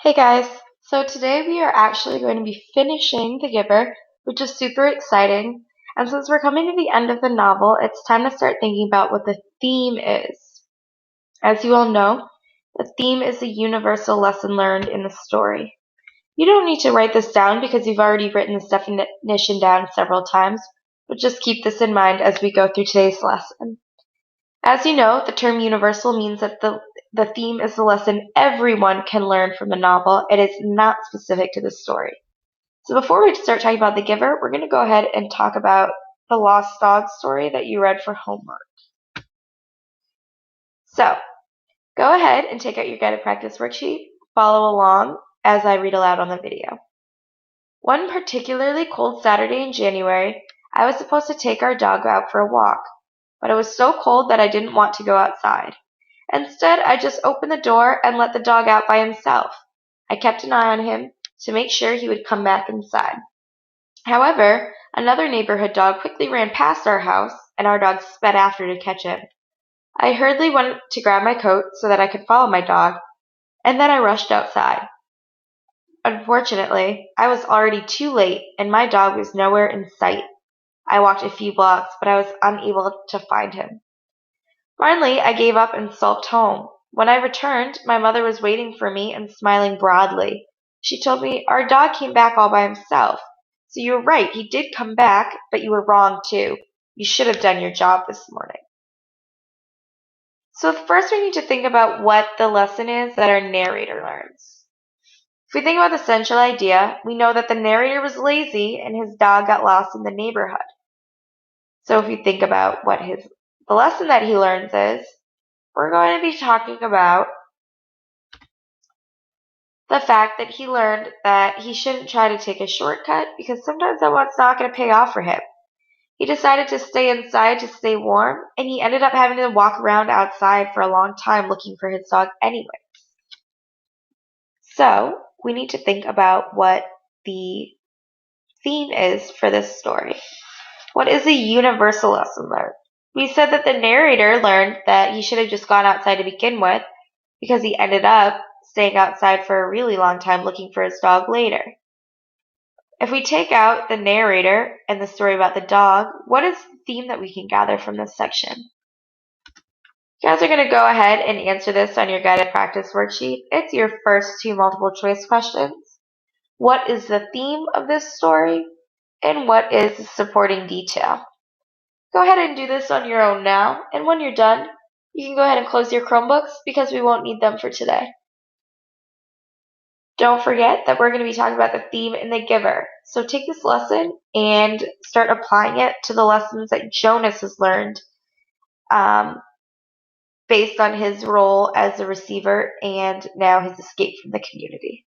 Hey guys, so today we are actually going to be finishing The Giver, which is super exciting. And since we're coming to the end of the novel, it's time to start thinking about what the theme is. As you all know, the theme is the universal lesson learned in the story. You don't need to write this down because you've already written this definition down several times, but just keep this in mind as we go through today's lesson. As you know, the term universal means that the theme is the lesson everyone can learn from the novel. It is not specific to the story. So before we start talking about The Giver, we're going to go ahead and talk about the Lost Dog story that you read for homework. So go ahead and take out your guided practice worksheet. Follow along as I read aloud on the video. One particularly cold Saturday in January, I was supposed to take our dog out for a walk, but it was so cold that I didn't want to go outside. Instead, I just opened the door and let the dog out by himself. I kept an eye on him to make sure he would come back inside. However, another neighborhood dog quickly ran past our house, and our dog sped after to catch him. I hurriedly went to grab my coat so that I could follow my dog, and then I rushed outside. Unfortunately, I was already too late, and my dog was nowhere in sight. I walked a few blocks, but I was unable to find him. Finally, I gave up and sulked home. When I returned, my mother was waiting for me and smiling broadly. She told me, "Our dog came back all by himself. So you were right, he did come back, but you were wrong too. You should have done your job this morning." So first we need to think about what the lesson is that our narrator learns. If we think about the central idea, we know that the narrator was lazy and his dog got lost in the neighborhood. So if you think about what the lesson that he learns is, we're going to be talking about the fact that he learned that he shouldn't try to take a shortcut because sometimes that one's not going to pay off for him. He decided to stay inside to stay warm, and he ended up having to walk around outside for a long time looking for his dog anyway. So we need to think about what the theme is for this story. What is a universal lesson learned? We said that the narrator learned that he should have just gone outside to begin with because he ended up staying outside for a really long time looking for his dog later. If we take out the narrator and the story about the dog, what is the theme that we can gather from this section? You guys are going to go ahead and answer this on your guided practice worksheet. It's your first two multiple choice questions. What is the theme of this story? And what is the supporting detail? Go ahead and do this on your own now, and when you're done, you can go ahead and close your Chromebooks because we won't need them for today. Don't forget that we're going to be talking about the theme in The Giver. So take this lesson and start applying it to the lessons that Jonas has learned based on his role as a receiver and now his escape from the community.